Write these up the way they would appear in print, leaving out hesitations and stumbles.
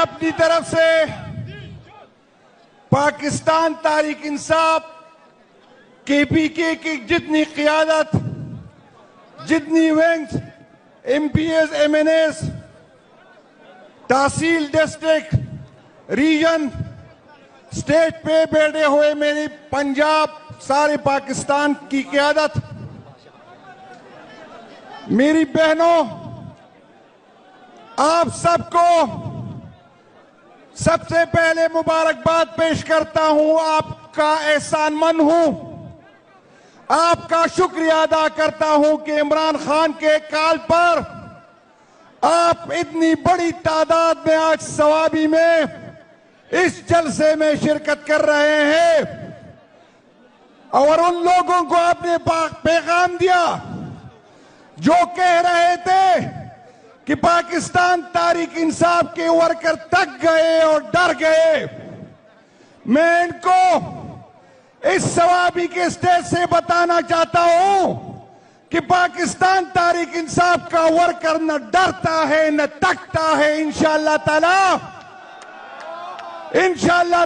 اپنی طرف سے پاکستان تحریک انصاف کے پی کے کی جتنی قیادت، جتنی wings, MPAs, MNAs, تحصیل، ڈسٹرکٹ، ریجن، اسٹیٹ پہ بیٹھے ہوئے میری پنجاب، سارے پاکستان کی قیادت، میری بہنوں، آپ سب کو سب سے پہلے مبارکباد پیش کرتا ہوں. آپ کا احسان مند ہوں، آپ کا شکریہ ادا کرتا ہوں کہ عمران خان کے کال پر آپ اتنی بڑی تعداد میں آج سوابی میں اس جلسے میں شرکت کر رہے ہیں، اور ان لوگوں کو آپ نے پیغام دیا جو کہہ رہے تھے کہ پاکستان تحریک انصاف کے ورکر تک گئے اور ڈر گئے. میں ان کو اس سوابی کے اسٹیج سے بتانا چاہتا ہوں کہ پاکستان تحریک انصاف کا ورکر نہ ڈرتا ہے نہ تکتا ہے. انشاءاللہ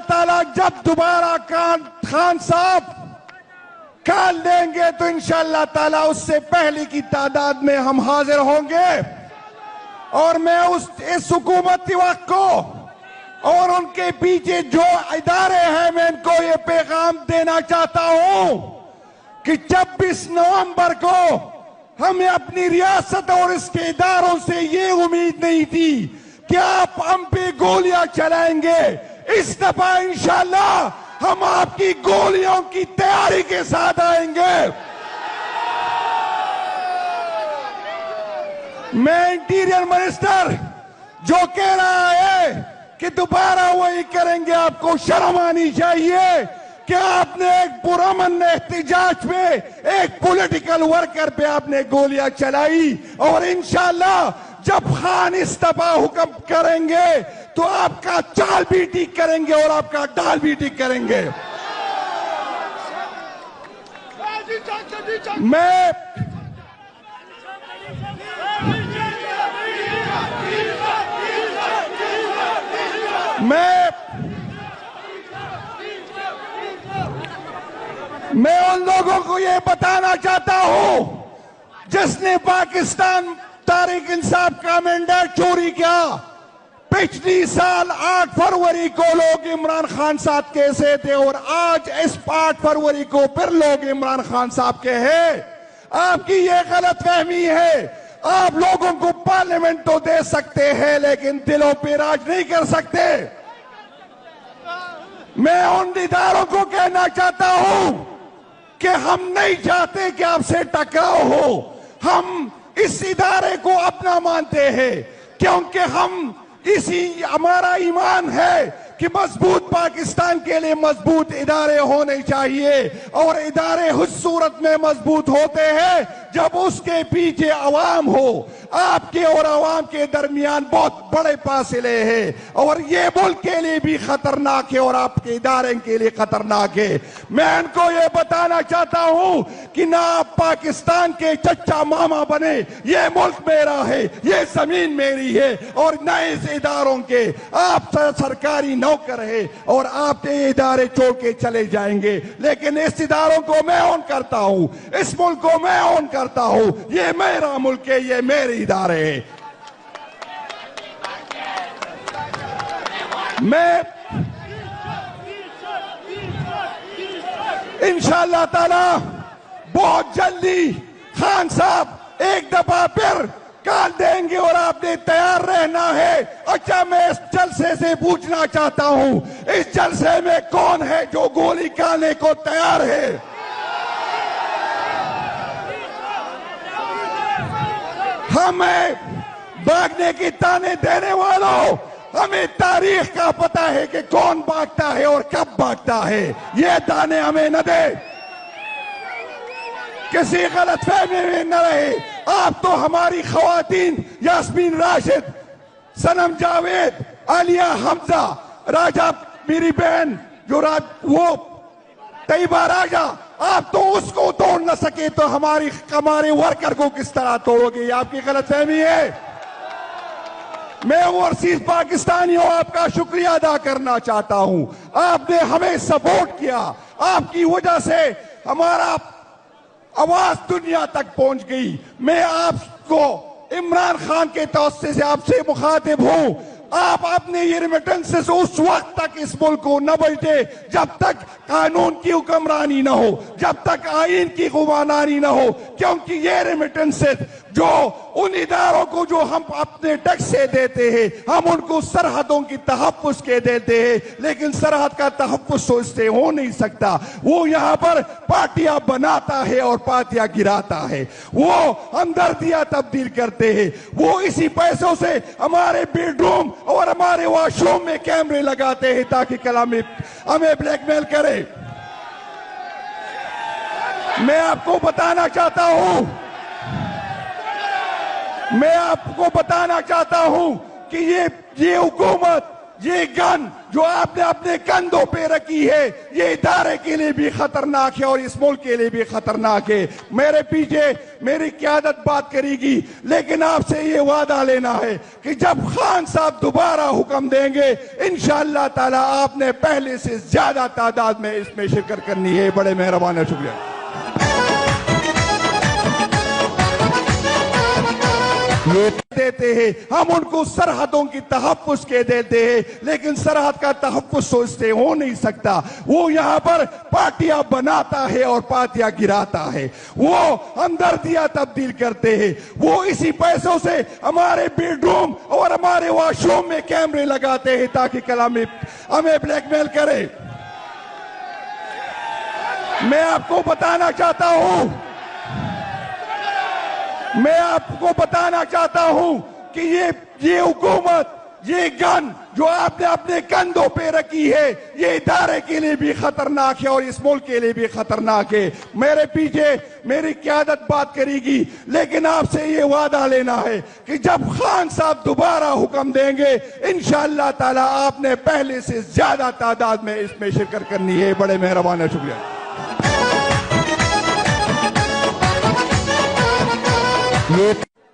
تعالی جب دوبارہ خان صاحب کال دیں گے تو انشاءاللہ تعالی اس سے پہلے کی تعداد میں ہم حاضر ہوں گے. اور میں اس حکومتی وقت کو اور ان کے پیچھے جو ادارے ہیں میں ان کو یہ پیغام دینا چاہتا ہوں کہ 26 نومبر کو ہمیں اپنی ریاست اور اس کے اداروں سے یہ امید نہیں تھی کہ آپ ہم پہ گولیاں چلائیں گے. اس دفعہ انشاءاللہ ہم آپ کی گولیوں کی تیاری کے ساتھ آئیں گے. میں انٹیریئر منسٹر جو کہہ رہا ہے کہ دوبارہ وہی کریں گے، آپ کو شرم آنی چاہیے کہ آپ نے ایک پرامن احتجاج پہ ایک پولیٹیکل ورکر پہ آپ نے گولیاں چلائی. اور انشاءاللہ جب خان استعفا حکم کریں گے تو آپ کا چال بھی ٹھیک کریں گے اور آپ کا ڈال بھی ٹھیک کریں گے. میں ان لوگوں کو یہ بتانا چاہتا ہوں جس نے پاکستان تحریک انصاف کا مینڈیٹ چوری کیا. پچھلی سال 8 فروری کو لوگ عمران خان صاحب کیسے تھے اور آج اس 8 فروری کو پھر لوگ عمران خان صاحب کے ہیں. آپ کی یہ غلط فہمی ہے. آپ لوگوں کو پارلیمنٹ تو دے سکتے ہیں لیکن دلوں پہ راج نہیں کر سکتے. میں ان اداروں کو کہنا چاہتا ہوں کہ ہم نہیں چاہتے کہ آپ سے ٹکراؤ ہو. ہم اس ادارے کو اپنا مانتے ہیں کیونکہ ہمارا ایمان ہے کہ مضبوط پاکستان کے لیے مضبوط ادارے ہونے چاہیے، اور ادارے اس صورت میں مضبوط ہوتے ہیں جب اس کے پیچھے عوام ہو. آپ کے اور عوام کے درمیان بہت بڑے فاصلے ہیں اور یہ ملک کے لیے بھی خطرناک ہے اور آپ کے ادارے کے لیے خطرناک ہے. میں ان کو یہ بتانا چاہتا ہوں کہ نہ آپ پاکستان کے چچا ماما بنے. یہ ملک میرا ہے، یہ زمین میری ہے، اور نہ اس اداروں کے آپ سرکاری نوکر ہے اور آپ یہ ادارے چھوڑ کے چلے جائیں گے. لیکن اس اداروں کو میں اون کرتا ہوں، اس ملک کو میں اون کرتا ہوں. یہ میرا ملک ہے، یہ میرے ادارے ہیں. میں انشاءاللہ تعالی بہت جلدی خان صاحب ایک دفعہ پھر کال دیں گے اور آپ نے تیار رہنا ہے. اچھا، میں اس جلسے سے پوچھنا چاہتا ہوں، اس جلسے میں کون ہے جو گولی کھانے کو تیار ہے؟ ہمیں بھاگنے کی تانے دینے والوں، ہمیں تاریخ کا پتہ ہے کہ کون بھاگتا ہے اور کب بھاگتا ہے. یہ تانے ہمیں نہ دے، کسی غلط فہمی میں نہ رہے. آپ تو ہماری خواتین یاسمین راشد، سنم جاوید، عالیہ حمزہ، راجہ میری بہن جو وہ طیبہ راجہ، آپ تو اس کو توڑ نہ سکے تو ہمارے ورکر کو کس طرح توڑو گے؟ یہ آپ کی غلط فہمی ہے. میں اوورسیز پاکستانیوں آپ کا شکریہ ادا کرنا چاہتا ہوں. آپ نے ہمیں سپورٹ کیا. آپ کی وجہ سے ہمارا آواز دنیا تک پہنچ گئی. میں آپ کو عمران خان کے توسط سے آپ سے مخاطب ہوں. آپ اپنے یہ ریمیٹنسز اس وقت تک اس ملک کو نہ بجتے جب تک قانون کی حکمرانی نہ ہو, جب تک آئین کی حکمرانی نہ ہو, کیونکہ یہ ریمیٹنسز جو ان اداروں کو جو ہم اپنے ٹیکس سے دیتے ہیں, ہم ان کو سرحدوں کی تحفظ کے دیتے ہیں, لیکن سرحد کا تحفظ تو اس سے ہو نہیں سکتا. وہ یہاں پر پارٹیاں بناتا ہے اور پارٹیاں گراتا ہے. وہ ہمدردیاں تبدیل کرتے ہیں. وہ اسی پیسوں سے ہمارے بیڈ روم اور ہمارے واش روم میں کیمرے لگاتے ہیں تاکہ کل ہمیں بلیک میل کرے. میں آپ کو بتانا چاہتا ہوں کہ یہ حکومت, یہ گن جو آپ نے اپنے کندھوں پہ رکھی ہے, یہ ادارے کے لیے بھی خطرناک ہے اور اس ملک کے لیے بھی خطرناک ہے. میرے پیچھے میری قیادت بات کرے گی, لیکن آپ سے یہ وعدہ لینا ہے کہ جب خان صاحب دوبارہ حکم دیں گے, انشاءاللہ تعالی آپ نے پہلے سے زیادہ تعداد میں اس میں شرکت کرنی ہے. بڑے مہربان ہے, شکریہ. دیتے ہیں ہم ان کو سرحدوں کی تحفظ کے دیتے ہیں, لیکن سرحد کا تحفظ تو اس سے ہو نہیں سکتا. وہ یہاں پر پارٹیاں بناتا ہے اور پارٹیاں گراتا ہے. وہ ہمدردیاں تبدیل کرتے ہیں. وہ اسی پیسوں سے ہمارے بیڈ روم اور ہمارے واش روم میں کیمرے لگاتے ہیں تاکہ کل ہمیں بلیک میل کرے. میں آپ کو بتانا چاہتا ہوں کہ یہ حکومت, یہ گن جو آپ نے اپنے کندھوں پہ رکھی ہے, یہ ادارے کے لیے بھی خطرناک ہے اور اس ملک کے لیے بھی خطرناک ہے. میرے پیچھے میری قیادت بات کرے گی, لیکن آپ سے یہ وعدہ لینا ہے کہ جب خان صاحب دوبارہ حکم دیں گے, انشاءاللہ تعالی آپ نے پہلے سے زیادہ تعداد میں اس میں شرکت کرنی ہے. بڑے مہربان ہے, شکریہ.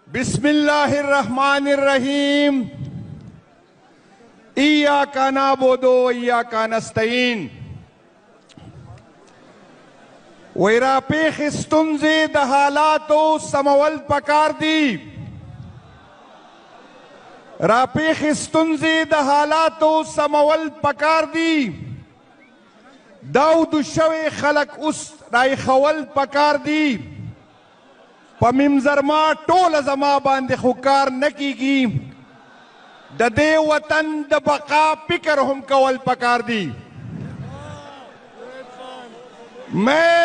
بسم اللہ الرحمن الرحیم. ایاک نعبد و ایاک نستعین. ویرا پیخ ستونزے د حالاتو سمول پکار دی. را پیخ ستونزے د حالاتو سمول پکار دی. داود شوی خلق اس رای خول پکار دی. پممزر ما ټول زما باندې خو کار نه کیږي. د دې وطن د بقا فکر هم کول پکار دی. میں